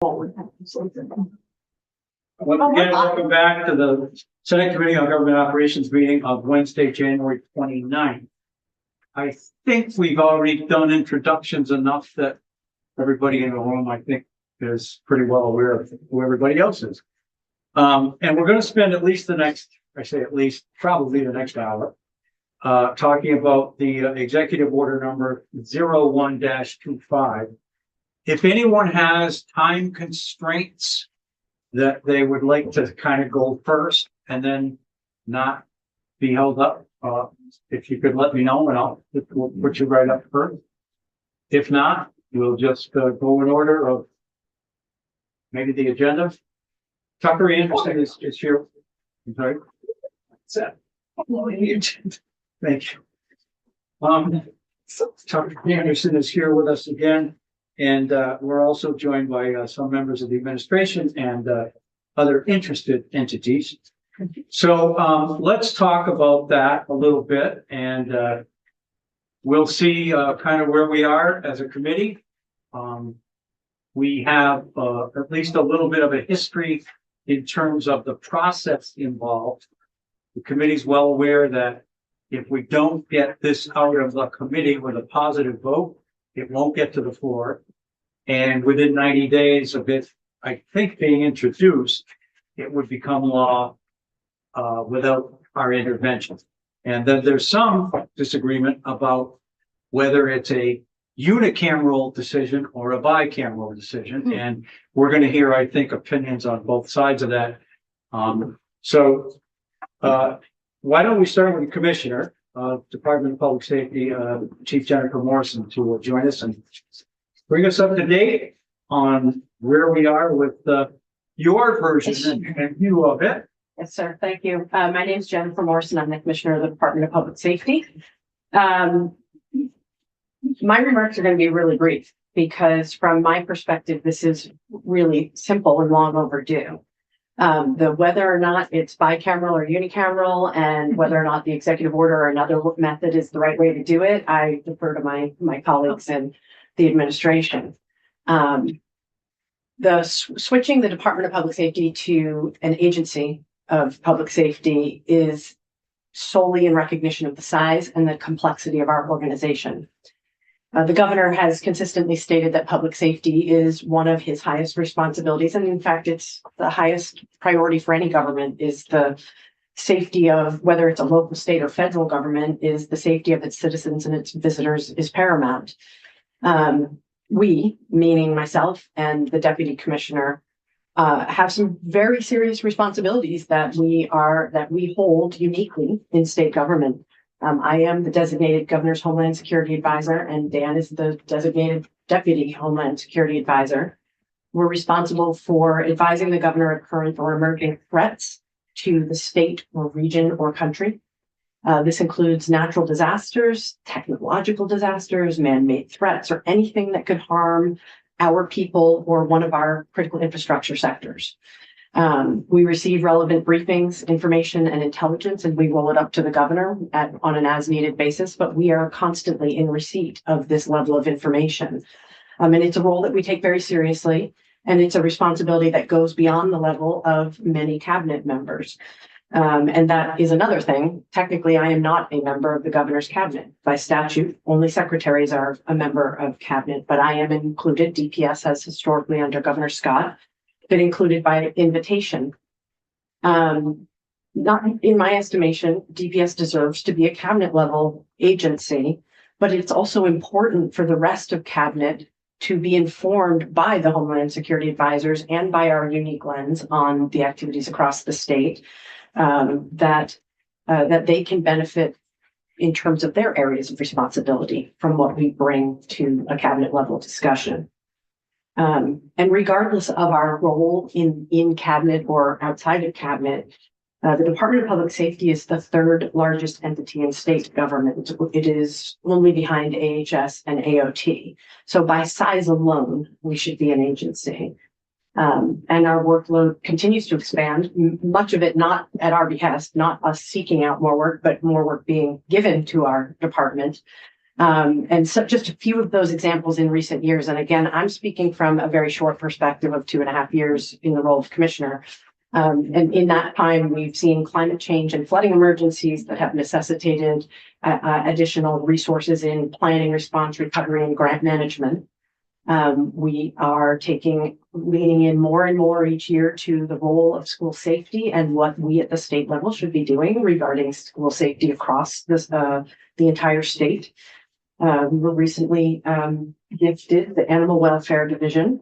Once Oh, again, we're on. welcome back to the Senate Committee on Government Operations meeting of Wednesday, January 29th. I think we've already done introductions enough that everybody in the room, I think, is pretty well aware of who everybody else is. And we're going to spend at least the next, I say at least, probably the next hour, talking about the executive order number 01-25. If anyone has time constraints that they would like to kind of go first and then not be held up, if you could let me know and we'll put you right up first. If not, we'll just go in order of maybe the agenda. Tucker Anderson is here. I'm sorry. Thank you. Tucker Anderson is here with us again. And we're also joined by some members of the administration and other interested entities. So let's talk about that a little bit, and we'll see kind of where we are as a committee. We have at least a little bit of a history in terms of the process involved. The committee's well aware that if we don't get this out of the committee with a positive vote, it won't get to the floor. And within 90 days of it, I think, being introduced, it would become law without our intervention. And then there's some disagreement about whether it's a unicameral decision or a bicameral decision. And we're going to hear, I think, opinions on both sides of that. So why don't we start with the Commissioner of Department of Public Safety, Chief Jennifer Morrison, to join us and bring us up to date on where we are with your version and view of it. Yes, sir. Thank you. My name is Jennifer Morrison. I'm the Commissioner of the Department of Public Safety. My remarks are going to be really brief because from my perspective, this is really simple and long overdue. The whether or not it's bicameral or unicameral and whether or not the executive order or another method is the right way to do it, I defer to my colleagues and the administration. Switching the Department of Public Safety to an agency of public safety is solely in recognition of the size and the complexity of our organization. The governor has consistently stated that public safety is one of his highest responsibilities. And in fact, it's the highest priority for any government is the safety of whether it's a local, state or federal government is the safety of its citizens and its visitors is paramount. We, meaning myself and the deputy commissioner, have some very serious responsibilities that we hold uniquely in state government. I am the designated Governor's Homeland Security Advisor, and Dan is the designated Deputy Homeland Security Advisor. We're responsible for advising the governor of current or emerging threats to the state or region or country. This includes natural disasters, technological disasters, man-made threats, or anything that could harm our people or one of our critical infrastructure sectors. We receive relevant briefings, information, and intelligence, and we roll it up to the governor on an as-needed basis, but we are constantly in receipt of this level of information. And it's a role that we take very seriously, and it's a responsibility that goes beyond the level of many cabinet members. And that is another thing. Technically, I am not a member of the governor's cabinet. By statute, only secretaries are a member of cabinet, but I am included. DPS has historically under Governor Scott been included by invitation. Not in my estimation, DPS deserves to be a cabinet level agency, but it's also important for the rest of cabinet to be informed by the Homeland Security advisors and by our unique lens on the activities across the state. That they can benefit in terms of their areas of responsibility from what we bring to a cabinet level discussion. And regardless of our role in cabinet or outside of cabinet, the Department of Public Safety is the third largest entity in state government. It is only behind AHS and AOT. So by size alone, we should be an agency. And our workload continues to expand, much of it not at our behest, not us seeking out more work, but more work being given to our department. And so just a few of those examples in recent years. And again, I'm speaking from a very short perspective of 2.5 years in the role of commissioner. And in that time, we've seen climate change and flooding emergencies that have necessitated additional resources in planning, response, recovery, and grant management. We are leaning in more and more each year to the role of school safety and what we at the state level should be doing regarding school safety across the entire state. We were recently gifted the Animal Welfare Division.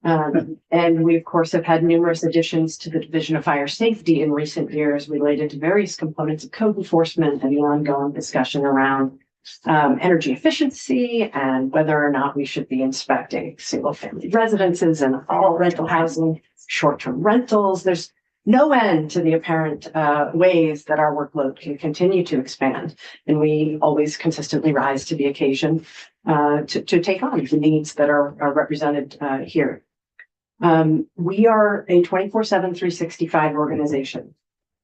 And we, of course, have had numerous additions to the Division of Fire Safety in recent years related to various components of code enforcement and the ongoing discussion around energy efficiency and whether or not we should be inspecting single-family residences and all rental housing, short-term rentals. There's no end to the apparent ways that our workload can continue to expand. And we always consistently rise to the occasion to take on the needs that are represented here. We are a 24/7, 365 organization.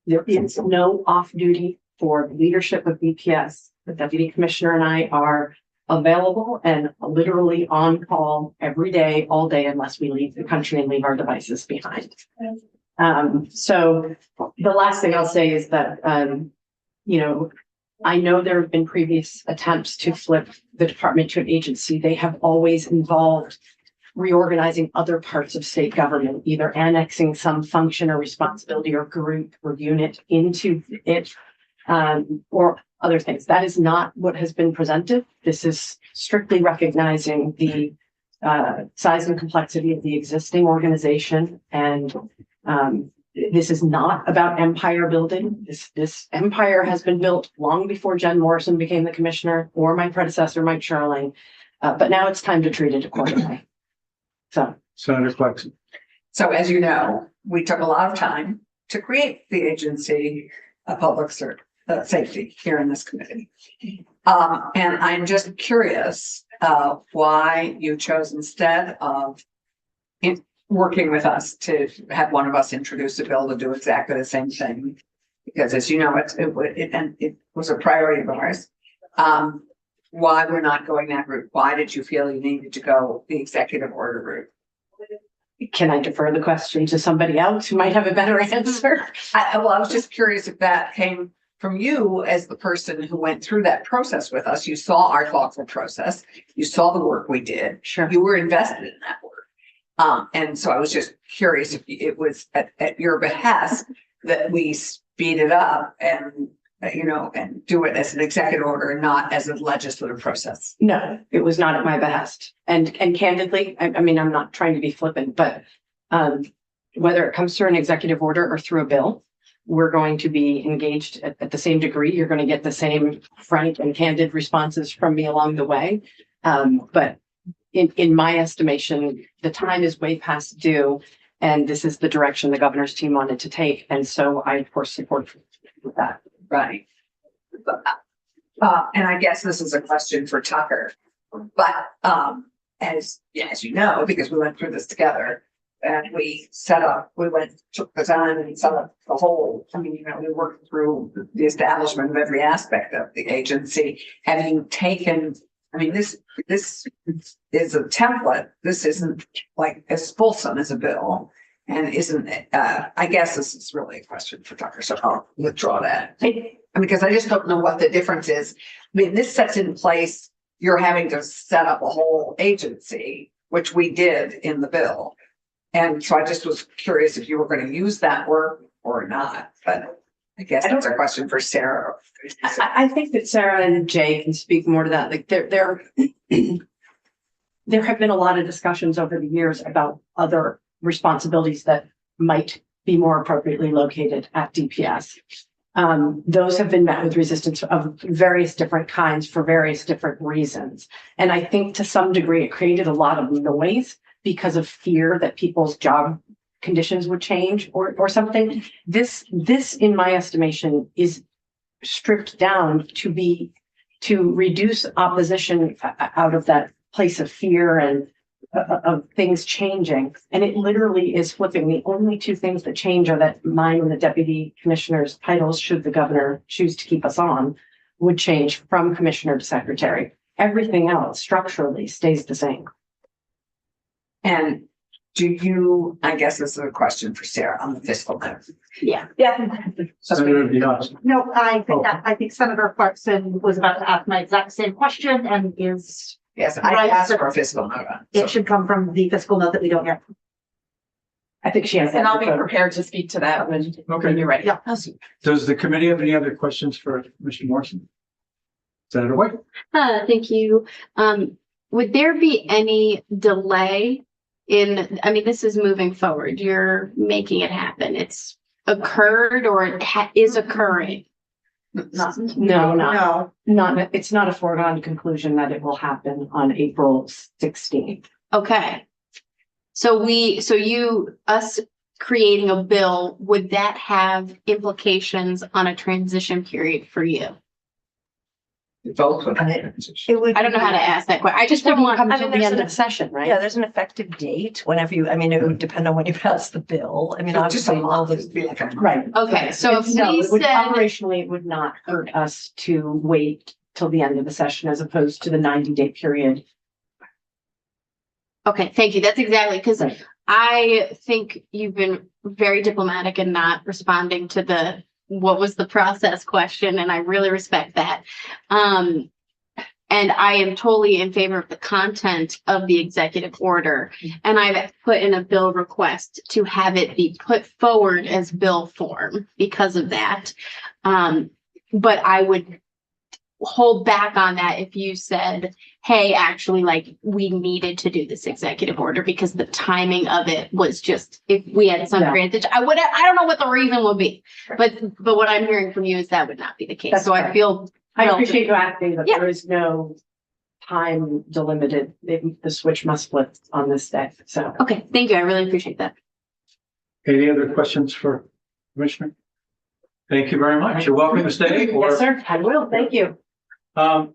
There is no off duty for the leadership of BPS. The deputy commissioner and I are available and literally on call every day, all day, unless we leave the country and leave our devices behind. So the last thing I'll say is that, I know there have been previous attempts to flip the department to an agency. They have always involved reorganizing other parts of state government, either annexing some function or responsibility or group or unit into it, or other things. That is not what has been presented. This is strictly recognizing the size and complexity of the existing organization. And this is not about empire building. This empire has been built long before Jen Morrison became the commissioner or my predecessor, Mike Sherling. But now it's time to treat it accordingly. So, Senator Clarkson. So as you know, we took a lot of time to create the agency of public safety here in this committee. And I'm just curious why you chose, instead of working with us, to have one of us introduce a bill to do exactly the same thing. Because as you know, it was a priority of ours. Why we're not going that route? Why did you feel you needed to go the executive order route? can I defer the question to somebody else who might have a better answer? I was just curious if that came from you as the person who went through that process with us. You saw our thoughtful process. You saw the work we did. Sure. You were invested in that work. And so I was just curious if it was at your behest that we speed it up and, and do it as an executive order, not as a legislative process. No, it was not at my behest. And candidly, I mean, I'm not trying to be flippant, but whether it comes through an executive order or through a bill, we're going to be engaged at the same degree. You're going to get the same frank and candid responses from me along the way. But in my estimation, the time is way past due, and this is the direction the governor's team wanted to take. And so I, of course, support that. Right. And I guess this is a question for Tucker, but as you know, because we went through this together, and we took the time and set up the whole, we worked through the establishment of every aspect of the agency. Have you taken, this is a template. This isn't like as fulsome as a bill, and isn't, I guess this is really a question for Tucker, so I'll withdraw that. Because I just don't know what the difference is. This sets in place, you're having to set up a whole agency, which we did in the bill. And so I just was curious if you were going to use that word or not, but I guess that's a question for Sarah. I think that Sarah and Jay can speak more to that. Like there have been a lot of discussions over the years about other responsibilities that might be more appropriately located at DPS. Those have been met with resistance of various different kinds for various different reasons. And I think to some degree, it created a lot of noise because of fear that people's job conditions would change or something. This, in my estimation, is stripped down to reduce opposition out of that place of fear and of things changing. And it literally is flipping. The only two things that change are that mine and the deputy commissioner's titles, should the governor choose to keep us on, would change from commissioner to secretary. Everything else structurally stays the same. And do you, I guess this is a question for Sarah on the fiscal note. Yeah. Yeah, Senator Diaz. no, I think Senator Clarkson was about to ask my exact same question and is, Yes, I Right, asked so- for a fiscal note. it should come from the fiscal note that we don't have. I think she has. And I'll be that. prepared to speak to that when you're ready. Yeah. Does the committee have any other questions for Mr. Morrison? Senator White? Thank you. Would there be any delay in, I mean, this is moving forward. You're making it happen. It's occurred or it is occurring. No, not, it's not a foregone conclusion that it will happen on April 16th. Okay. So us creating a bill, would that have implications on a transition period for you? Vote on it. It would. I don't know how to ask that question. I just didn't want. Come I to mean, the there's end an- of the session, right? Yeah, there's an effective date whenever you, I mean, it would depend on when you pass the bill. I mean, Just a obviously, all month, the it'd be like a month. Right. Okay, so if No, we it would- said, operationally, it would not hurt us to wait till the end of the session as opposed to the 90-day period. okay, thank you. That's exactly, because Right. I think you've been very diplomatic in not responding to what was the process question, and I really respect that. And I am totally in favor of the content of the executive order. And I've put in a bill request to have it be put forward as bill form because of that. But I would hold back on that if you said, hey, actually, like, we needed to do this executive order because the timing of it was just, if we had some Yeah. transition, I don't know what the reason would be. But what I'm hearing from you is that would not be the case. That's So I correct. feel. I appreciate you asking, but Yeah. there is no time delimited. The switch must flip on this day, so. Okay, thank you. I really appreciate that. Any other questions for Commissioner? Thank you very much. You're welcome to stay. Yes, sir, I will, thank you.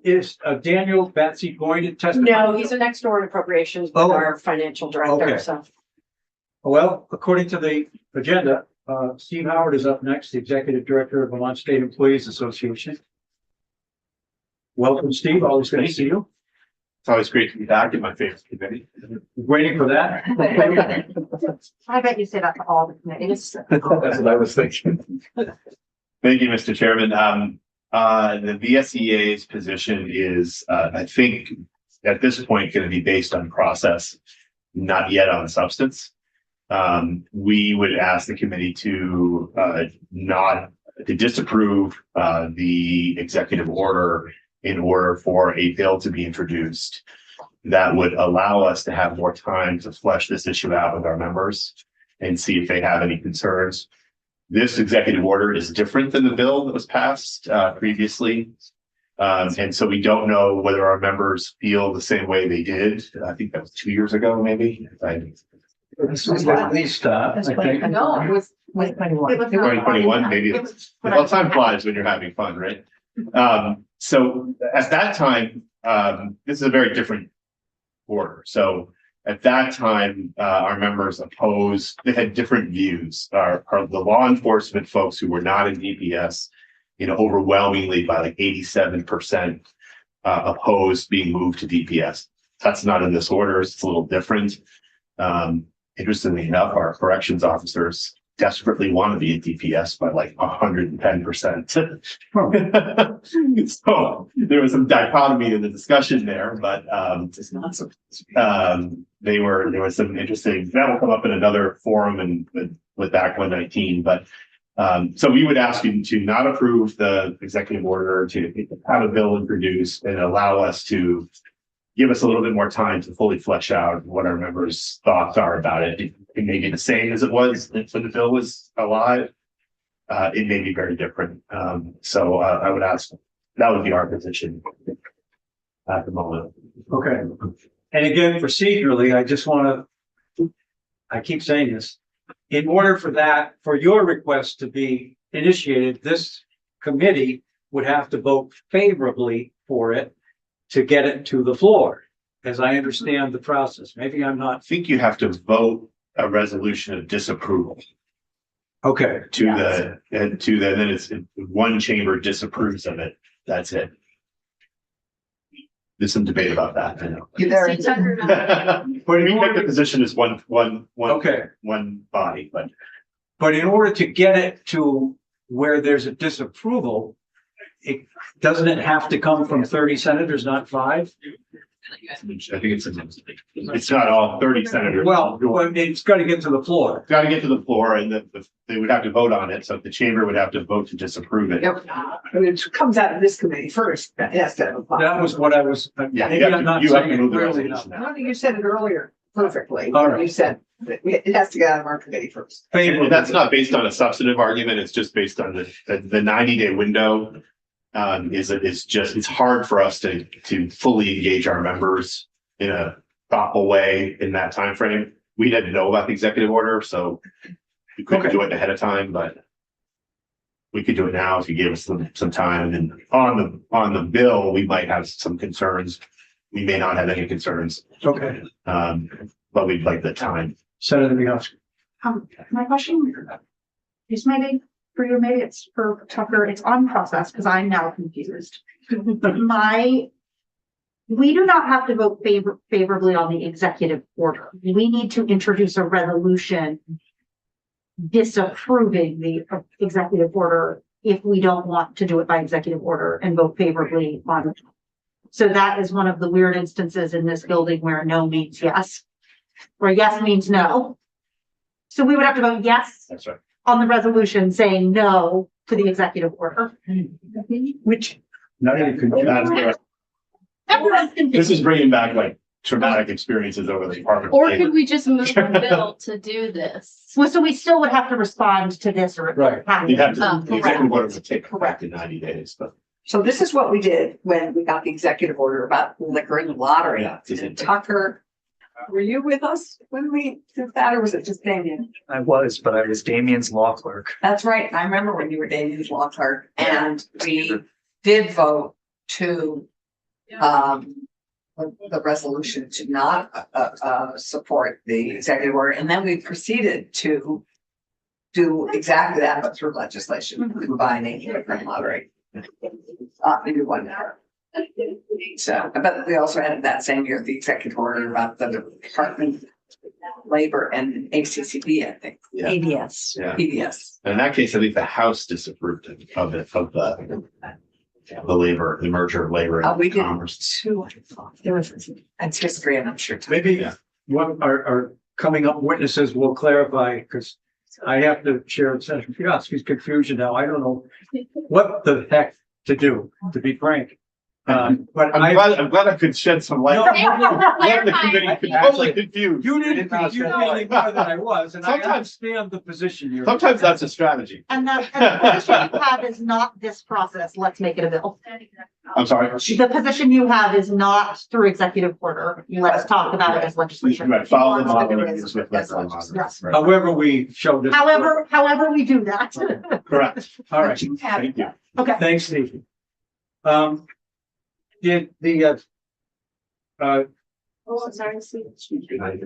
Is Daniel Batsy going to testify? No, he's a next door in appropriations with Oh. our financial director, Okay. so. Well, according to the agenda, Steve Howard is up next, the Executive Director of Vermont State Employees Association. Welcome, Steve. Always good to see you. It's always great to be back in my favorite committee. Waiting for that. I bet you say that to all the committees. That's what I was thinking. Thank you, Mr. Chairman. The VSEA's position is, I think, at this point, going to be based on process, not yet on substance. We would ask the committee to disapprove the executive order in order for a bill to be introduced that would allow us to have more time to flesh this issue out with our members and see if they have any concerns. This executive order is different than the bill that was passed previously. And so we don't know whether our members feel the same way they did. I think that was 2 years ago, maybe. This was at least, I think. No, it was 2021. It was not- 2021, maybe. It was- Well, time flies when you're having fun, right? So at that time, this is a very different order. So at that time, our members opposed, they had different views. The law enforcement folks who were not in DPS, overwhelmingly by like 87%, opposed being moved to DPS. That's not in this order. It's a little different. Interestingly enough, our corrections officers desperately want to be at DPS by like 110%. So there was some dichotomy in the discussion there, but there was some interesting, that will come up in another forum and with Act 119, but so we would ask you to not approve the executive order, to have a bill introduced and allow us to give us a little bit more time to fully flesh out what our members' thoughts are about it. It may be the same as it was when the bill was alive. It may be very different. So I would ask, that would be our position at the moment. Okay. And again, procedurally, I just want to, I keep saying this, in order for your request to be initiated, this committee would have to vote favorably for it to get it to the floor, as I understand the process. Maybe I'm I not. think you have to vote a resolution of disapproval Okay. then it's one chamber disapproves of it. That's it. There's some debate about that, I know. There See, Tucker, But in We take order the to- position as one Okay, body, but but in order to get it to where there's a disapproval, doesn't it have to come from 30 senators, not 5? I think it's not all 30 senators. Well, it's got to get to the floor. Got to get to the floor and they would have to vote on it. So the chamber would have to vote to disapprove it. Yep. It comes out of this committee first. Yes, That was what I was, Yeah, maybe you have I'm to- not you have saying to it move the clearly resolution enough. No, you said it earlier perfectly. All right. You said that it has to get out of our committee first. And that's not based on a substantive argument. It's just based on the 90-day window. It's hard for us to fully engage our members in a thoughtful way in that time frame. We didn't know about the executive order, so we couldn't do it ahead of time, but we could do it now if you gave us some time. And on the bill, we might have some concerns. We may not have any concerns, Okay, but we'd like the time. Senator Bielski. My question is maybe for you, maybe it's for Tucker, it's on process because I'm now confused. We do not have to vote favorably on the executive order. We need to introduce a resolution disapproving the executive order if we don't want to do it by executive order and vote favorably on it. So that is one of the weird instances in this building where no means yes, or yes means no. So we would have to vote yes That's right. on the resolution saying no to the executive order. Which, Now you can. That's correct. Everyone's This confused. is bringing back like traumatic experiences over the Department. of or Labor. could we just move the bill to do this? Well, so we still would have to respond to this or. Right. You have to, Oh, the executive order would take effect in 90 days, but so this is what we did when we got the executive order about liquor and lottery. Yeah. And Tucker, were you with us when we did that, or was it just Damien? I was, but I was Damien's law clerk. That's right. I remember when you were Damien's law clerk, and we did vote to the resolution to not support the executive order, and then we proceeded to do exactly that, but through legislation, combining liquor and lottery. Maybe one hour. So, but we also had that same year, the executive order about the Department of Labor and ACCB, I think, yeah. ADS. Yeah. PBS. And in that case, I think the House disapproved of the labor, the merger of labor We and did commerce. two, I thought. There was, that's history, and I'm sure. Maybe Yeah. what our coming up witnesses will clarify, because I have to share Senator Bielski's confusion now. I don't know what the heck to do, to be frank. But I'm glad I could shed some light. No, Let the committee totally confused. You didn't confuse me any more than I was, and I Sometimes- understand the position you're. Sometimes that's a strategy. And the position you have is not this process. Let's make it a bill. I'm sorry. The position you have is not through executive order. Let's talk about it as legislation. Right, follow the He wants to do model. it use with as liquor legislation. laws. Right. However, we showed this. However we do that. Correct. All right, You have Thank you. Okay. thanks, Steve. Did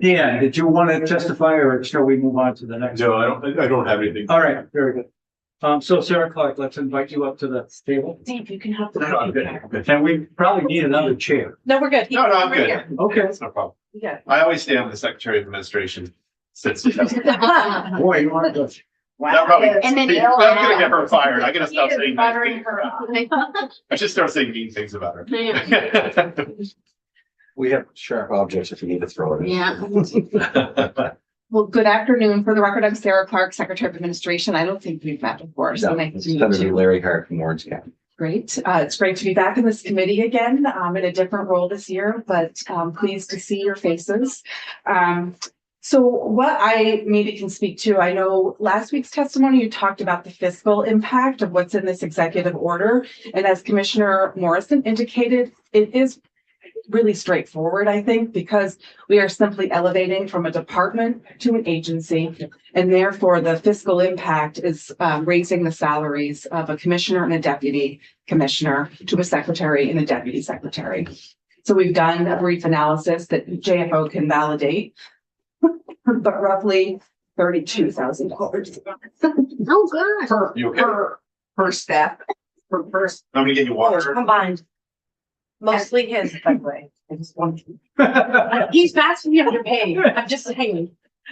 Dan, did you want to testify, or shall we move on to the next? No, I don't have anything. All right, very good. So Sarah Clark, let's invite you up to the table. Steve, you can have. No, I'm good. And we probably need another chair. No, we're good. No, I'm Right good. here. Okay. That's no problem. Yeah. I always stay on the Secretary of Administration since. Boy, you are good. That probably, And then I'm gonna get her fired. I gotta stop He is saying nice buttering things. her up. I should start saying mean things about her. Yeah. We have sharp objects if you need to throw it in. Yeah. Well, good afternoon. For the record, I'm Sarah Clark, Secretary of Administration. I don't think we've met before, so nice to meet Senator you. Larry Hart from Orange County. Great. It's great to be back in this committee again, in a different role this year, but pleased to see your faces. So what I maybe can speak to, I know last week's testimony, you talked about the fiscal impact of what's in this executive order. And as Commissioner Morrison indicated, it is really straightforward, I think, because we are simply elevating from a department to an agency. And therefore, the fiscal impact is raising the salaries of a commissioner and a deputy commissioner to a secretary and a deputy secretary. So we've done a brief analysis that JFO can validate, but roughly $32,000. Oh, good. You okay? Per step, per person. I'm gonna get you water. Combined. Mostly his, by the way. I just want to- He's vastly underpaid. I'm just saying.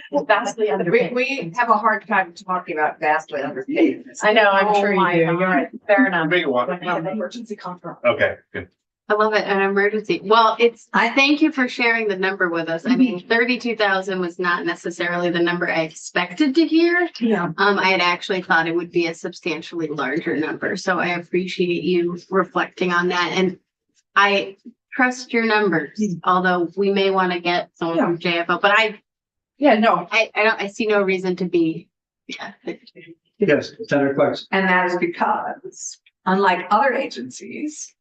He's vastly underpaid. We have a hard time talking about vastly underpaid. I know, I'm sure Oh my you do. You're right. Fair enough. Big one. Emergency conference. Okay, good. I love it, an emergency. Well, I thank you for sharing the number with us. I mean, 32,000 was not necessarily the number I expected to hear. Yeah. I had actually thought it would be a substantially larger number, so I appreciate you reflecting on that. And I trust your numbers, although we may want to get someone from JFO, but Yeah, no, I see no reason to be. Yeah. Yes, Senator Clark. And that is because, unlike other agencies,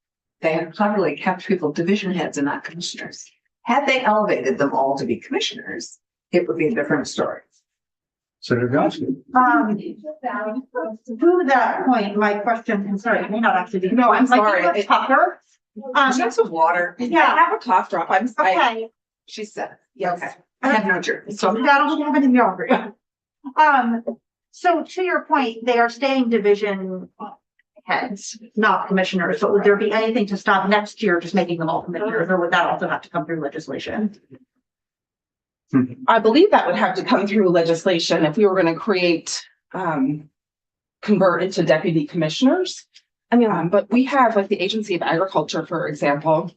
they have cleverly kept people division heads and not commissioners. Had they elevated them all to be commissioners, it would be a different story. Senator Johnson. To that point, my question, I'm sorry, it may not actually be. No, I'm Like, sorry. you were Tucker. Is that some water? I Yeah, have a cough drop. okay. She said, yes. okay. I have no jury. So That'll have it in your. So to your point, they are staying division heads, not commissioners. So would there be anything to stop next year just making them all commissioners, or would that also have to come through legislation? I believe that would have to come through legislation if we were going to create, convert into deputy commissioners. I mean, But we have, like, the Agency of Agriculture, for example,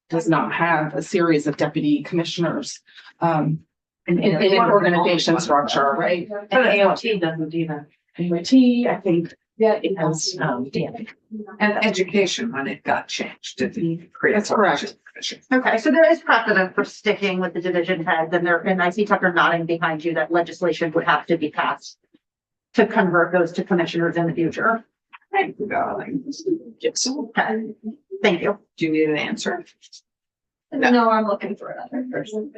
does not have a series of deputy commissioners. In an organization structure, right? and AOT doesn't either. AOT, I think, yeah, it has, and education, when it got changed, didn't create. That's correct. Okay, so there is precedent for sticking with the division heads, and I see Tucker nodding behind you that legislation would have to be passed to convert those to commissioners in the future. Thank you, darling. Yes. Okay, thank you. Do you need an answer? No, I'm looking for another person.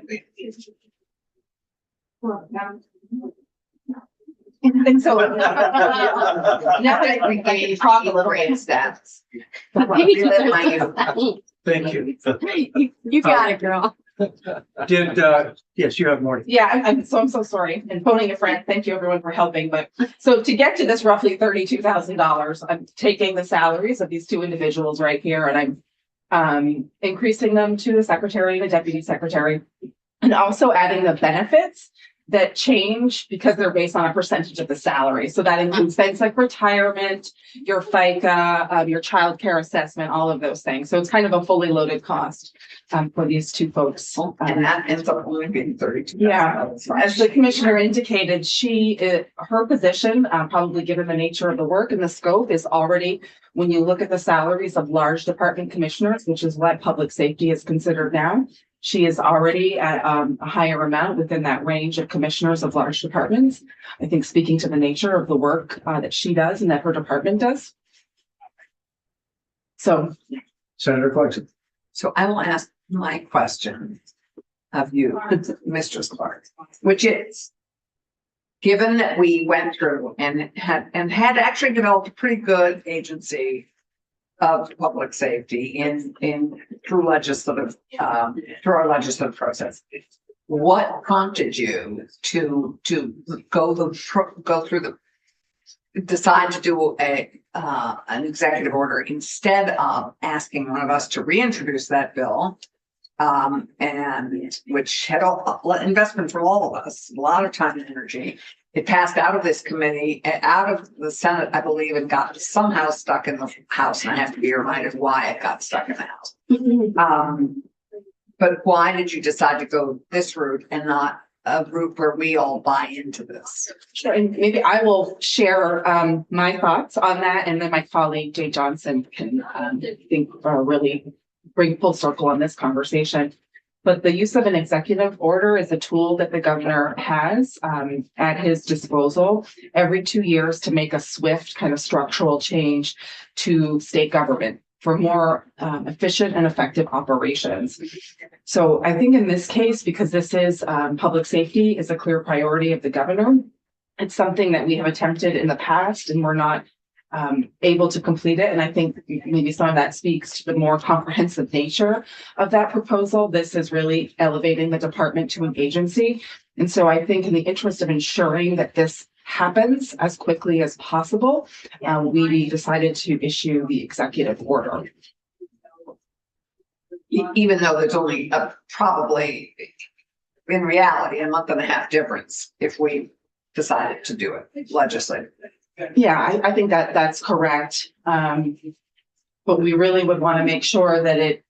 and so. Now that we can talk a little bit stats. Thank you. You got it, girl. Yes, you have more. Yeah, I'm so sorry. And phoning a friend, thank you everyone for helping, but so to get to this roughly $32,000, I'm taking the salaries of these two individuals right here and I'm increasing them to the secretary, the deputy secretary, and also adding the benefits that change because they're based on a percentage of the salary. So that includes things like retirement, your FICA, your childcare assessment, all of those things. So it's kind of a fully loaded cost for these two folks. And that ends up only being 32. Yeah, as the commissioner indicated, her position, probably given the nature of the work and the scope, is already, when you look at the salaries of large department commissioners, which is what public safety is considered now, she is already at a higher amount within that range of commissioners of large departments. I think speaking to the nature of the work that she does and that her department does. So, Senator Clarkson. So I will ask my question of you, Mistress Clark, which is, given that we went through and had actually developed a pretty good agency of public safety through legislative, through our legislative process, what prompted you to decide to do an executive order instead of asking one of us to reintroduce that bill, and which had investment from all of us, a lot of time and energy. It passed out of this committee, out of the Senate, I believe, and got somehow stuck in the House. And I have to be reminded why it got stuck in the House. But why did you decide to go this route and not a route where we all buy into this? sure, and maybe I will share my thoughts on that, and then my colleague Jay Johnson can really bring full circle on this conversation. But the use of an executive order is a tool that the governor has at his disposal every 2 years to make a swift kind of structural change to state government for more efficient and effective operations. So I think in this case, because this is public safety is a clear priority of the governor, it's something that we have attempted in the past and we're not able to complete it. And I think maybe some of that speaks to the more comprehensive nature of that proposal. This is really elevating the department to an agency. And so I think in the interest of ensuring that this happens as quickly as possible, we decided to issue the executive order. Even though there's only probably, in reality, a month and a half difference if we decided to do it legislatively. Yeah, I think that that's correct. But we really would want to make sure that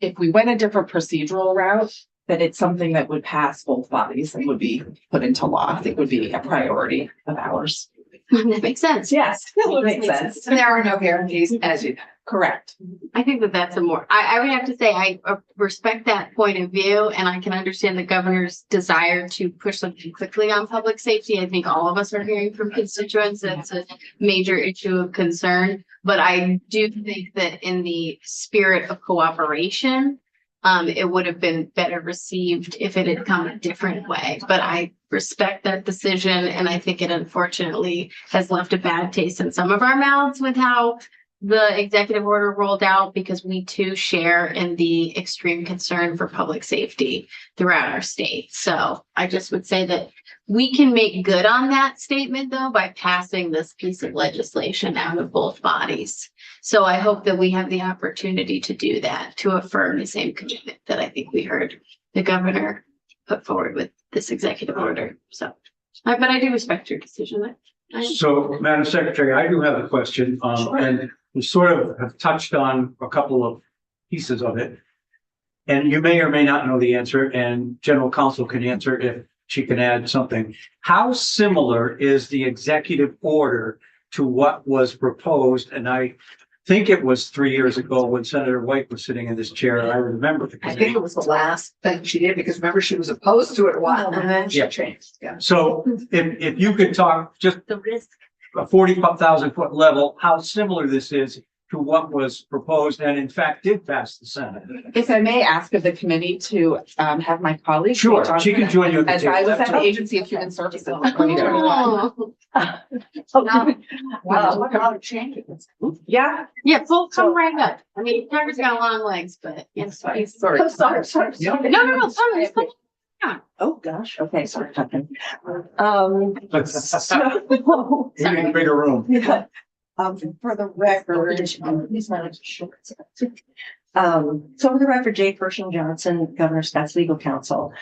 if we went a different procedural route, that it's something that would pass both bodies and would be put into law. I think would be a priority of ours. That makes sense. Yes, that makes sense. And there are no guarantees, as you know. Correct. I think that that's a more, I would have to say, I respect that point of view, and I can understand the governor's desire to push something quickly on public safety. I think all of us are hearing from constituents that's a major issue of concern. But I do think that in the spirit of cooperation, it would have been better received if it had come a different way. But I respect that decision, and I think it unfortunately has left a bad taste in some of our mouths with how the executive order rolled out, because we too share in the extreme concern for public safety throughout our state. So I just would say that we can make good on that statement, though, by passing this piece of legislation out of both bodies. So I hope that we have the opportunity to do that, to affirm the same commitment that I think we heard the governor put forward with this executive order. So, but I do respect your decision. So, Madam Secretary, I do have a question, and we sort of have touched on a couple of pieces of it. And you may or may not know the answer, and General Counsel can answer if she can add something. How similar is the executive order to what was proposed? And I think it was 3 years ago when Senator White was sitting in this chair. I remember the I think it was the last thing she did, because remember, she was opposed to it a while and then she Yeah. changed. Yeah. So if you could talk just The risk. a 40,000 foot level, how similar this is to what was proposed and in fact did pass the Senate. If I may ask of the committee to have my colleague. Sure, she can join you at the As I table. was at the Agency of Human Services. Oh, Wow, look how it changes. Yeah. yeah, full come right up. I mean, Tucker's got long legs, but yes, please. Sorry. Sorry. No, come. Oh, gosh. Okay, sorry. Tucker. We need a bigger room. Yeah. For the record, these minutes are short. So for the record, Jay Pershing Johnson, Governor Scott's legal counsel.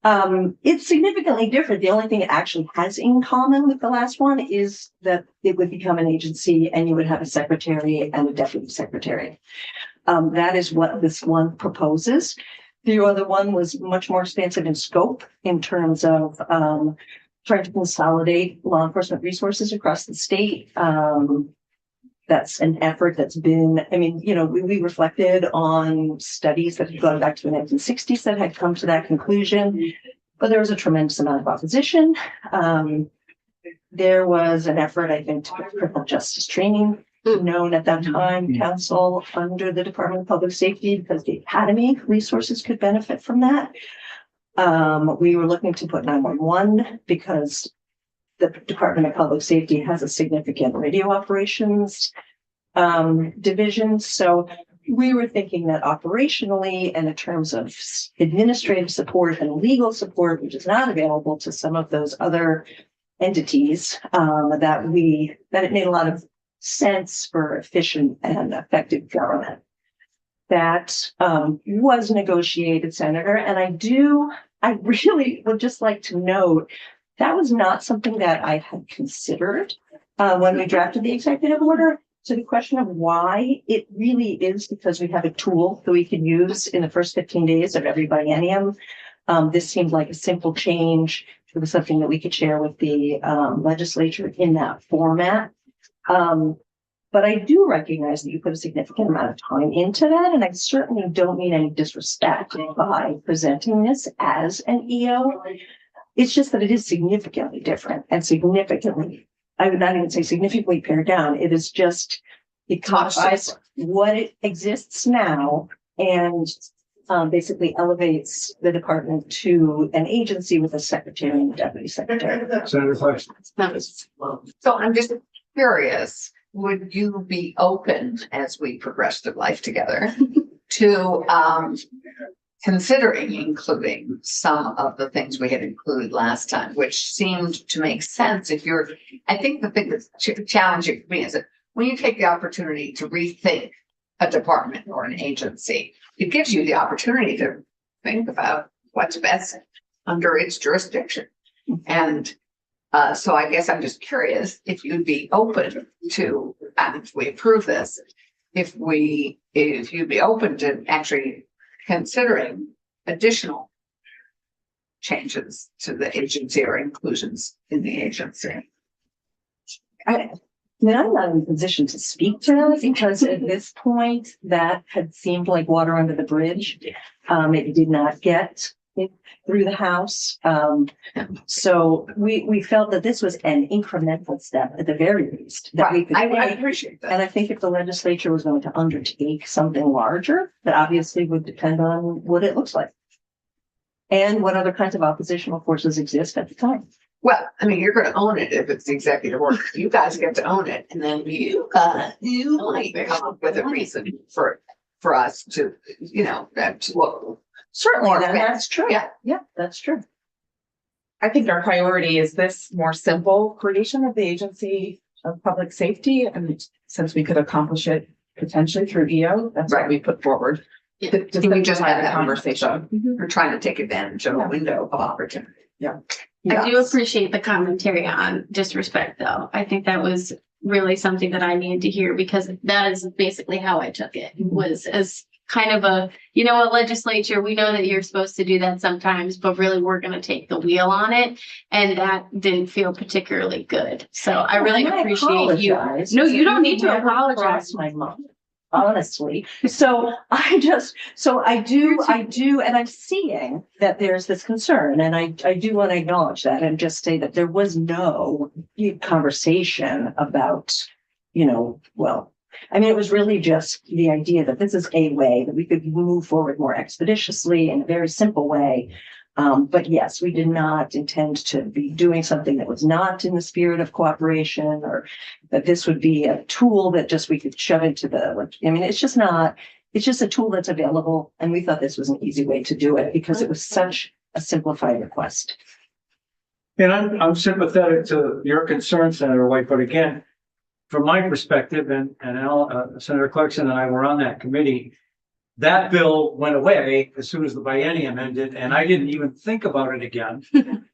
It's significantly different. The only thing it actually has in common with the last one is that it would become an agency and you would have a secretary and a deputy secretary. That is what this one proposes. The other one was much more expansive in scope in terms of trying to consolidate law enforcement resources across the state. That's an effort that's been, I mean, you know, we reflected on studies that had gone back to the 1960s that had come to that conclusion, but there was a tremendous amount of opposition. There was an effort, I think, to put criminal justice training, known at that time, council under the Department of Public Safety, because the academy resources could benefit from that. We were looking to put 911 because the Department of Public Safety has a significant radio operations division. So we were thinking that operationally and in terms of administrative support and legal support, which is not available to some of those other entities, that it made a lot of sense for efficient and effective government. That was negotiated, Senator, and I really would just like to note that was not something that I had considered when we drafted the executive order. So the question of why, it really is because we have a tool that we can use in the first 15 days of every biennium. This seemed like a simple change. It was something that we could share with the legislature in that format. But I do recognize that you put a significant amount of time into that, and I certainly don't mean any disrespect by presenting this as an EO. It's just that it is significantly different and significantly, I would not even say significantly pared down. It is just, it codifies what it exists now and basically elevates the department to an agency with a secretary and a deputy secretary. Senator Flex. So I'm just curious, would you be open as we progress through life together to considering including some of the things we had included last time, which seemed to make sense if you're, I think the thing that's challenging for me is that when you take the opportunity to rethink a department or an agency. It gives you the opportunity to think about what's best under its jurisdiction. And so I guess I'm just curious if you'd be open to, and if we approve this, if you'd be open to actually considering additional changes to the agency or inclusions in the agency. I mean, I'm not in a position to speak to that because at this point that had seemed like water under the bridge. It did not get it through the House. So we felt that this was an incremental step at the very least that we could I take. appreciate that. And I think if the legislature was going to undertake something larger, that obviously would depend on what it looks like. And what other kinds of oppositional forces exist at the time. Well, I mean, you're gonna own it if it's the executive order. You guys get to own it, and then you might come up with a reason for us to, to look. Certainly, More that's true. Yeah. Yeah, that's true. I think our priority is this more simple creation of the Agency of Public Safety. And since we could accomplish it potentially through EO, that's what Right. we put forward. Yeah. To And we just simplify had the that conversation. We're trying to take advantage of a window of opportunity. I do appreciate the commentary on disrespect, though. I think that was really something that I needed to hear because that is basically how I took it, was as kind of a legislature, we know that you're supposed to do that sometimes, but really we're going to take the wheel on it. And that didn't feel particularly good. So I really And I appreciate you. apologize. No, you don't need to Never apologize. crossed my mind, honestly. So I do, and I'm seeing that there's this concern, and I do want to acknowledge that and just say that there was no conversation about, it was really just the idea that this is a way that we could move forward more expeditiously in a very simple way. But yes, we did not intend to be doing something that was not in the spirit of cooperation, or that this would be a tool that just we could shove into it's just a tool that's available. And we thought this was an easy way to do it because it was such a simplified request. And I'm sympathetic to your concerns, Senator White, but again, from my perspective, and Senator Clarkson and I were on that committee, that bill went away as soon as the biennium ended, and I didn't even think about it again.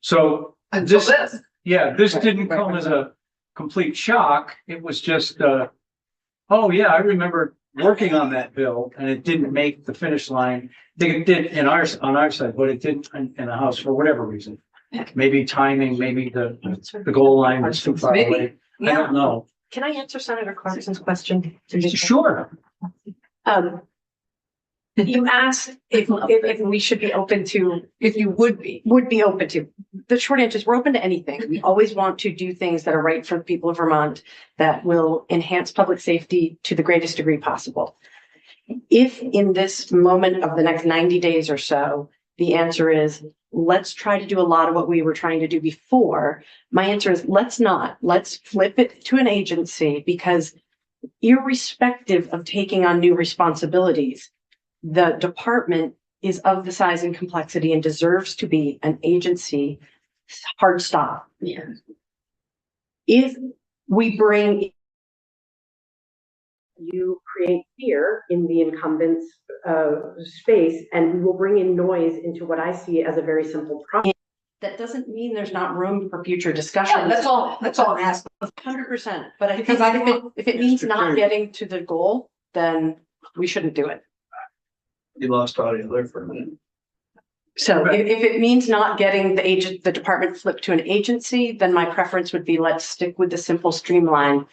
So Until this, this. this didn't come as a complete shock. It was just, oh yeah, I remember working on that bill, and it didn't make the finish line. It did on our side, but it didn't in the House for whatever reason. Maybe timing, maybe the goal line was too far Maybe. away. I don't know. Can I answer Senator Clarkson's question? Sure. You asked if we should be open to, If you would be. would be open to. The short answer is we're open to anything. We always want to do things that are right for the people of Vermont that will enhance public safety to the greatest degree possible. If in this moment of the next 90 days or so, the answer is, let's try to do a lot of what we were trying to do before. My answer is, let's not. Let's flip it to an agency, because irrespective of taking on new responsibilities, the department is of the size and complexity and deserves to be an agency. Hard stop. Yeah. If we bring, you create fear in the incumbent's space, and we will bring in noise into what I see as a very simple problem. That doesn't mean there's not room for future discussion. Yeah, that's all I'm asking. 100%. But I Because think I if it means not getting to the goal, then we shouldn't do it. You lost audio there for a minute. So if it means not getting the department flipped to an agency, then my preference would be, let's stick with the simple streamline.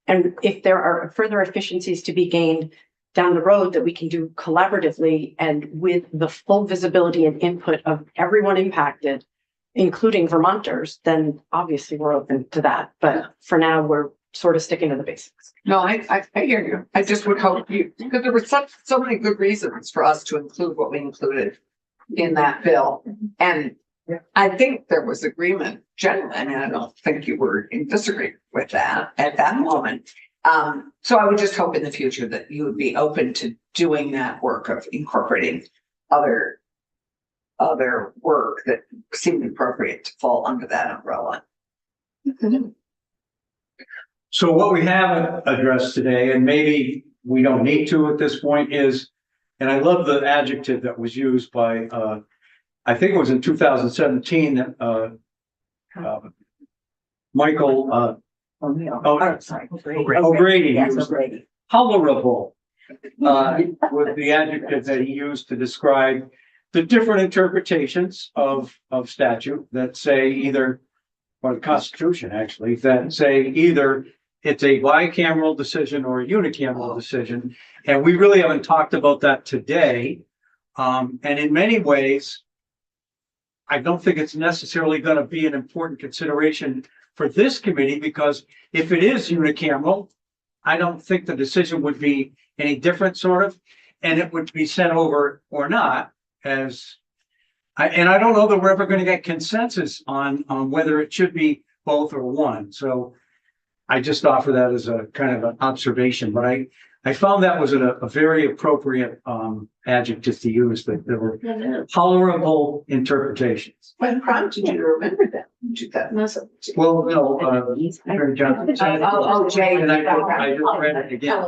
And if there are further efficiencies to be gained down the road that we can do collaboratively and with the full visibility and input of everyone impacted, including Vermonters, then obviously we're open to that. But for now, we're sort of sticking to the basics. No, I hear you. I just would hope because there were so many good reasons for us to include what we included in that bill. And I think there was agreement generally, and I don't think you were in disagreement with that at that moment. So I would just hope in the future that you would be open to doing that work of incorporating other work that seemed appropriate to fall under that umbrella. So what we haven't addressed today, and maybe we don't need to at this point is, and I love the adjective that was used by, I think it was in 2017 that, Michael, Sorry. O'Grady Yes, used O'Grady. tolerable, was the adjective that he used to describe the different interpretations of statute that say either, or the Constitution actually, that say either it's a bicameral decision or a unicameral decision. And we really haven't talked about that today. And in many ways, I don't think it's necessarily going to be an important consideration for this committee, because if it is unicameral, I don't think the decision would be any different sort of, and it would be sent over or not as, and I don't know that we're ever going to get consensus on whether it should be both or one. So I just offer that as a kind of an observation, but I found that was a very appropriate adjective to use, that there were tolerable interpretations. What prompted you to remember that? Well, no, Attorney Johnson said it. Oh, Jay. And I just read it again.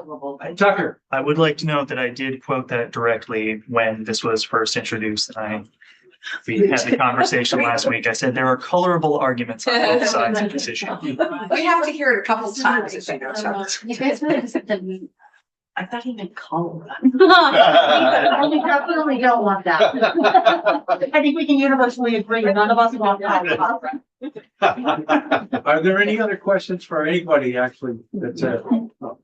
Tucker, I would like to note that I did quote that directly when this was first introduced. We had the conversation last week. I said there are colorable arguments on both sides of this issue. We have to hear it a couple times, as you know, Chuck. You guys really just have to. I thought he meant cholera. We definitely don't want that. I think we can universally agree, none of us want that. are there any other questions for anybody actually? That's Thank you.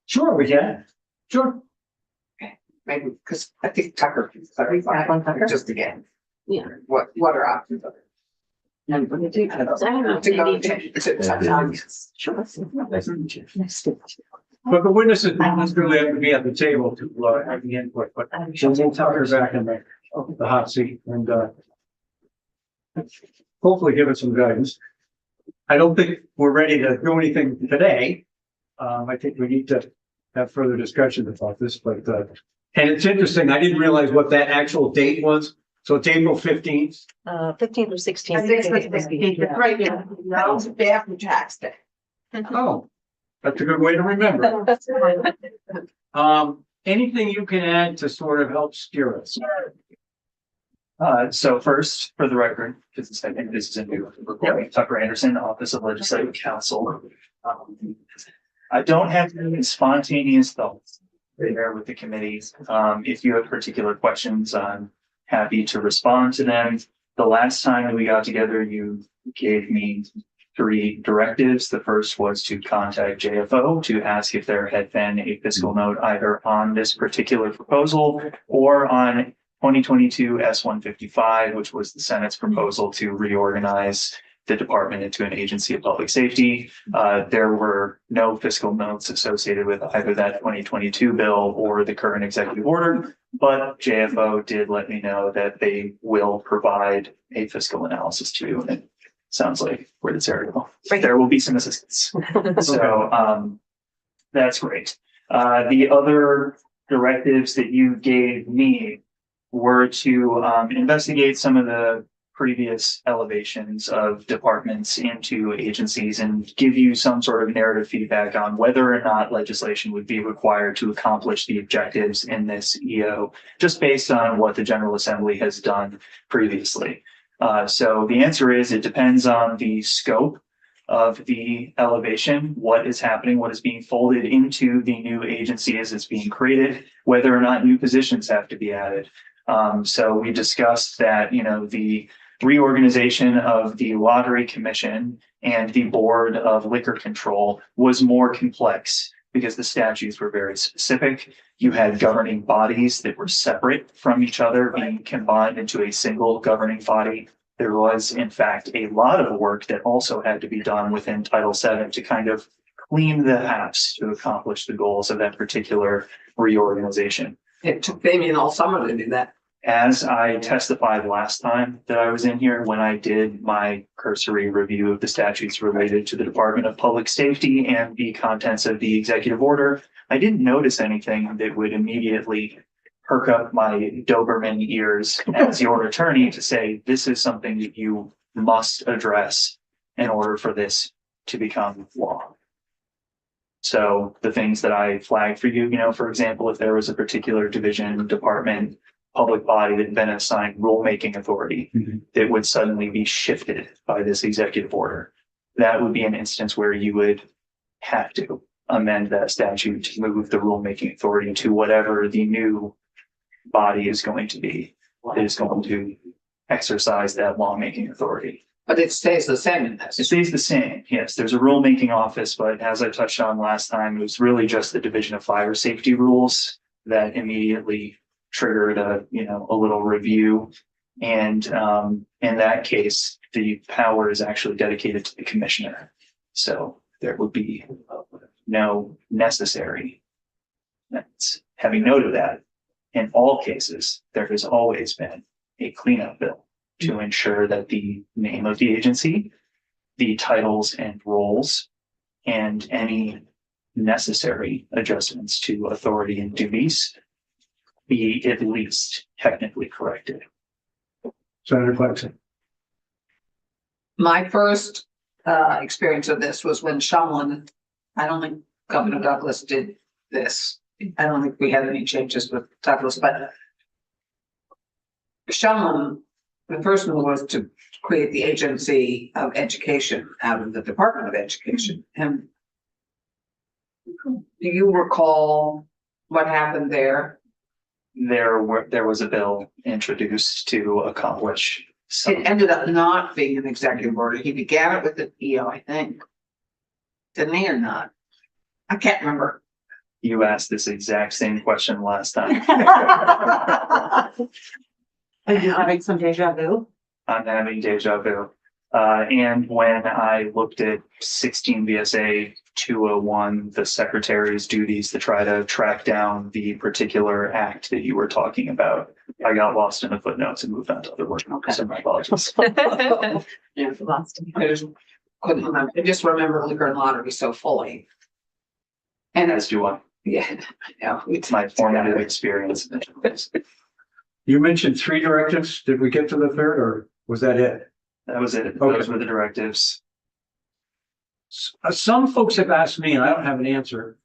Sure, we can. Sure. Maybe, because I think Tucker can clarify, just again. Yeah. What are options? I don't know, To go maybe- to. But the witnesses don't really have to be at the table to have the input, but we'll Tucker back in the hot seat and hopefully give us some guidance. I don't think we're ready to do anything today. I think we need to have further discussion about this, but and it's interesting, I didn't realize what that actual date was. So it's April 15th. 15th or 16th. Right, yeah. That was day after tax day. Oh, that's a good way to remember. Anything you can add to sort of help steer us? So first, for the record, because I think this is a new recording, Tucker Anderson, Office of Legislative Counsel. I don't have any spontaneous thoughts there with the committee. If you have particular questions, I'm happy to respond to them. The last time that we got together, you gave me 3 directives. The first was to contact JFO to ask if there had been a fiscal note either on this particular proposal or on 2022 S-155, which was the Senate's proposal to reorganize the department into an agency of public safety. There were no fiscal notes associated with either that 2022 bill or the current executive order, but JFO did let me know that they will provide a fiscal analysis to you. And it sounds like we're this area. There will be some assistance. So that's great. The other directives that you gave me were to investigate some of the previous elevations of departments into agencies and give you some sort of narrative feedback on whether or not legislation would be required to accomplish the objectives in this EO, just based on what the General Assembly has done previously. So the answer is it depends on the scope of the elevation, what is happening, what is being folded into the new agency as it's being created, whether or not new positions have to be added. So we discussed that, the reorganization of the Lottery Commission and the Board of Liquor Control was more complex because the statutes were very specific. You had governing bodies that were separate from each other being combined into a single governing body. There was, in fact, a lot of work that also had to be done within Title VII to kind of clean the house to accomplish the goals of that particular reorganization. It took Damien all summer to do that. As I testified last time that I was in here, when I did my cursory review of the statutes related to the Department of Public Safety and the contents of the executive order, I didn't notice anything that would immediately perk up my Doberman ears as your attorney to say, this is something that you must address in order for this to become law. So the things that I flagged for you, for example, if there was a particular division, department, public body that had been assigned rulemaking authority, it would suddenly be shifted by this executive order. That would be an instance where you would have to amend that statute to move the rulemaking authority to whatever the new body is going to be, that is going to exercise that lawmaking authority. But it stays the same in this. It stays the same. Yes, there's a rulemaking office, but as I touched on last time, it was really just the Division of Fire Safety rules that immediately triggered a little review. And in that case, the power is actually dedicated to the commissioner. So there would be no necessary. That's having noted that in all cases, there has always been a cleanup bill to ensure that the name of the agency, the titles and roles, and any necessary adjustments to authority and duties be at least technically corrected. Senator Clarkson. My first experience of this was when Shumlin, I don't think Governor Douglas did this. I don't think we had any changes with Douglas, but Shumlin, the first one was to create the Agency of Education out of the Department of Education. And do you recall what happened there? There was a bill introduced to accomplish some. It ended up not being an executive order. He began it with the EO, I think. Didn't he or not? I can't remember. You asked this exact same question last time. Are you having some deja vu? I'm having deja vu. And when I looked at 16 VSA 201, the secretary's duties to try to track down the particular act that you were talking about, I got lost in the footnotes and moved on to other work. Okay. So my apologies. Yeah, lost. I just couldn't remember. I just remember liquor and lottery so fully. And As do I. yeah, It's my formative experience. You mentioned 3 directives. Did we get to the third or was that it? That was it. Okay. Those were the directives. Some folks have asked me, and I don't have an answer,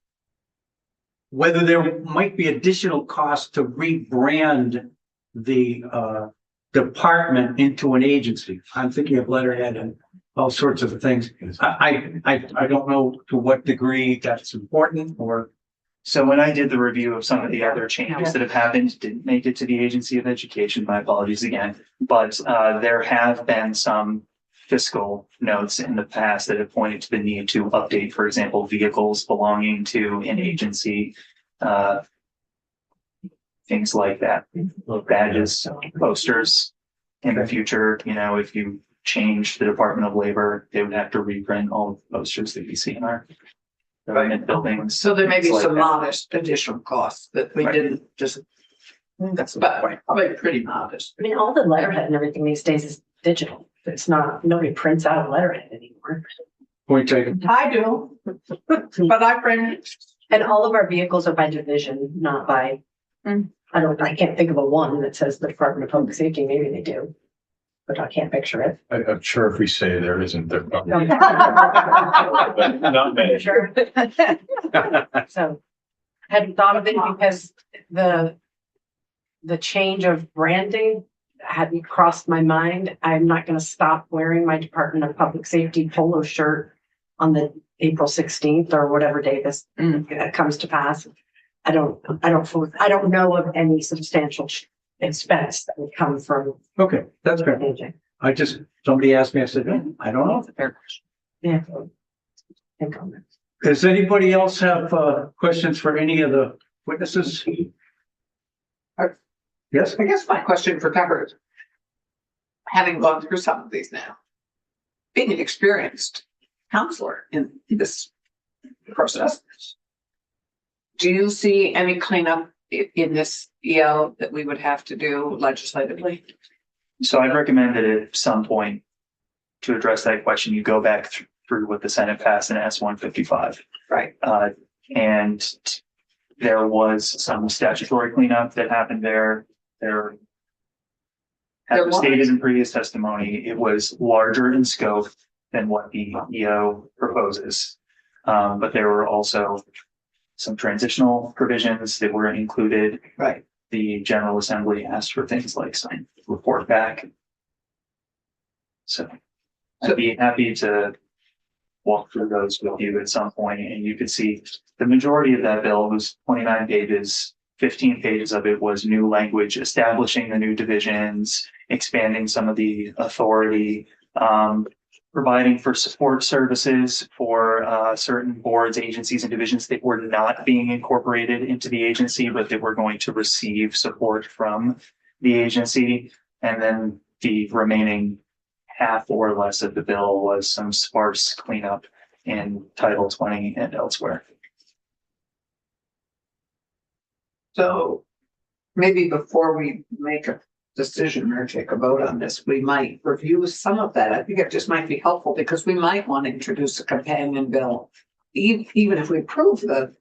whether there might be additional cost to rebrand the department into an agency. I'm thinking of letterhead and all sorts of things. I don't know to what degree that's important or. So when I did the review of some of the other changes that have happened, didn't make it to the Agency of Education, my apologies again. But there have been some fiscal notes in the past that have pointed to the need to update, for example, vehicles belonging to an agency, things like that, badges, posters. In the future, if you change the Department of Labor, they would have to reprint all the posters that you see in our government buildings. so there may be things like some that. modest additional costs that we Right. didn't just. That's probably pretty modest. I mean, all the letterhead and everything these days is digital. It's not, nobody prints out letterhead anymore. Point taken. I do, but I print. And all of our vehicles are by division, not by, I can't think of a one that says the Department of Public Safety. Maybe they do. But I can't picture it. I'm sure if we say there isn't, there. Not many. Sure. So hadn't thought of it because the change of branding hadn't crossed my mind. I'm not going to stop wearing my Department of Public Safety polo shirt on the April 16th or whatever day this comes to pass. I don't know of any substantial expense that would come from Okay, that's fair. changing. Somebody asked me, I said, I don't know. Yeah. Think on it. Does anybody else have questions for any of the witnesses? Yes? I guess my question for Tucker is, having gone through some of these now, being an experienced counselor in this process, do you see any cleanup in this EL that we would have to do legislatively? So I'd recommend that at some point to address that question, you go back through what the Senate passed in S-155. Right. And there was some statutory cleanup that happened there. As was stated in previous testimony, it was larger in scope than what the EO proposes. But there were also some transitional provisions that were included. Right. The General Assembly asked for things like some report back. So I'd be happy to walk through those with you at some point, and you could see the majority of that bill was 29 pages. 15 pages of it was new language, establishing the new divisions, expanding some of the authority, providing for support services for certain boards, agencies, and divisions that were not being incorporated into the agency, but that were going to receive support from the agency. And then the remaining half or less of the bill was some sparse cleanup in Title 20 and elsewhere. So maybe before we make a decision or take a vote on this, we might review some of that. I think it just might be helpful because we might want to introduce a companion bill. Even if we approve the,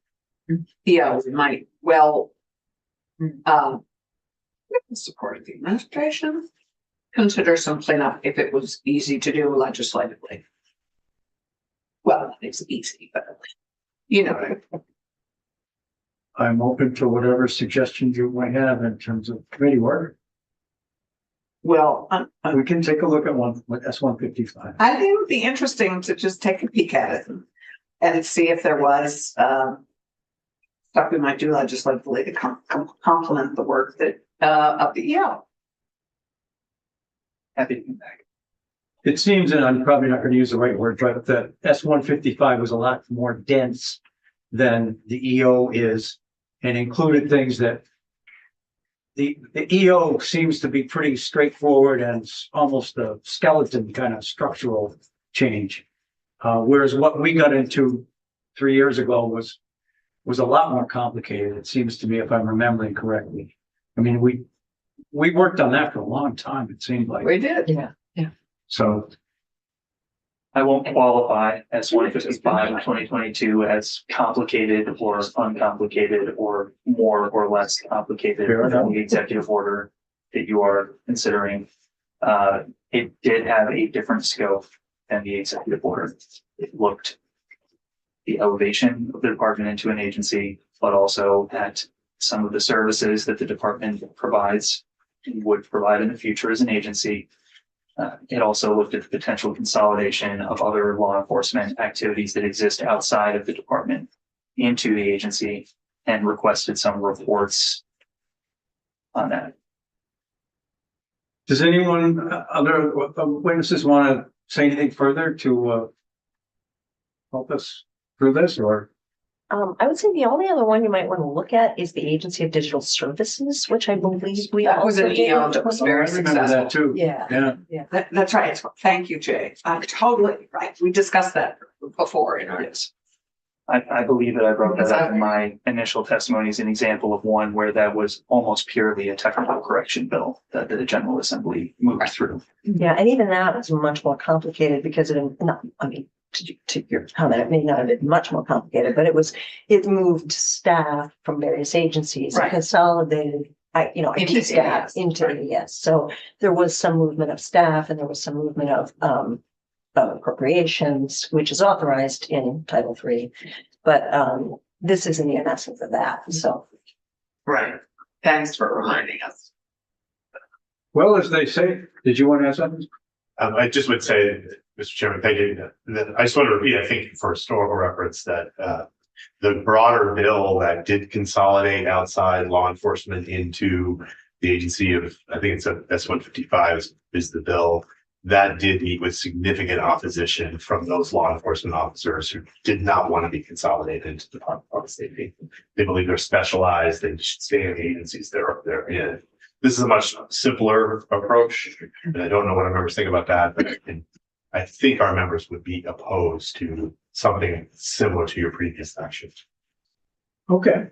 yeah, we might well support the administration. Consider some cleanup if it was easy to do legislatively. Well, it's easy, but you know. I'm open to whatever suggestions you might have in terms of committee work. Well, We can take a look at S-155. I think it would be interesting to just take a peek at it and see if there was stuff we might do legislatively to complement the work that of the EO. Happy to come back. It seems, and I'm probably not going to use the right word, but that S-155 was a lot more dense than the EO is, and included things that the EO seems to be pretty straightforward and almost a skeleton kind of structural change. Whereas what we got into 3 years ago was a lot more complicated, it seems to me, if I'm remembering correctly. I mean, we worked on that for a long time, it seemed like. We did. Yeah. So I won't qualify S-155 in 2022 as complicated or uncomplicated or more or less complicated Fair than enough. the executive order that you are considering. It did have a different scope than the executive order. It looked the elevation of the department into an agency, but also at some of the services that the department provides and would provide in the future as an agency. It also looked at the potential consolidation of other law enforcement activities that exist outside of the department into the agency and requested some reports on that. does anyone, other witnesses want to say anything further to help us through this, or? I would say the only other one you might want to look at is the Agency of Digital Services, which I believe we That was also an did. EO that was very I remember that successful. too. Yeah. Yeah. That's right. Thank you, Jay. Totally right. We discussed that before in our. Yes. I believe that I brought that up in my initial testimony as an example of one where that was almost purely a technical correction bill that the General Assembly moved through. Yeah, and even that was much more complicated because to your comment, it may not have been much more complicated, but it moved staff from various agencies, Right. consolidated, Into IT staff AES, into right. AES. So there was some movement of staff and there was some movement of appropriations, which is authorized in Title III. But this is in the essence of that. So Right. Thanks for reminding us. Well, as they say, did you want to add something? I just would say, Mr. Chairman, thank you. That I just want to repeat, I think for historical reference that the broader bill that did consolidate outside law enforcement into the agency of, I think it's a S-155 is the bill that did meet with significant opposition from those law enforcement officers who did not want to be consolidated into the Department of Public Safety. They believe they're specialized, they should stay in the agencies they're in. This is a much simpler approach, and I don't know what our members think about that, but I think our members would be opposed to something similar to your previous action. Okay.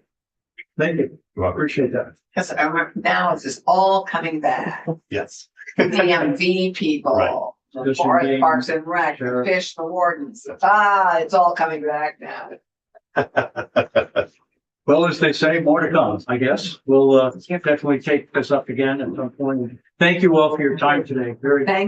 Thank you. You're welcome. Appreciate that. Yes, I remember now this is all coming back. Yes. The DMV people. Right. The Forest Parks and Rec, the Sure. fish, the wardens. It's all coming back now. Well, as they say, more to come, I guess. We'll definitely take this up again at some point. Thank you all for your time today. Very Thank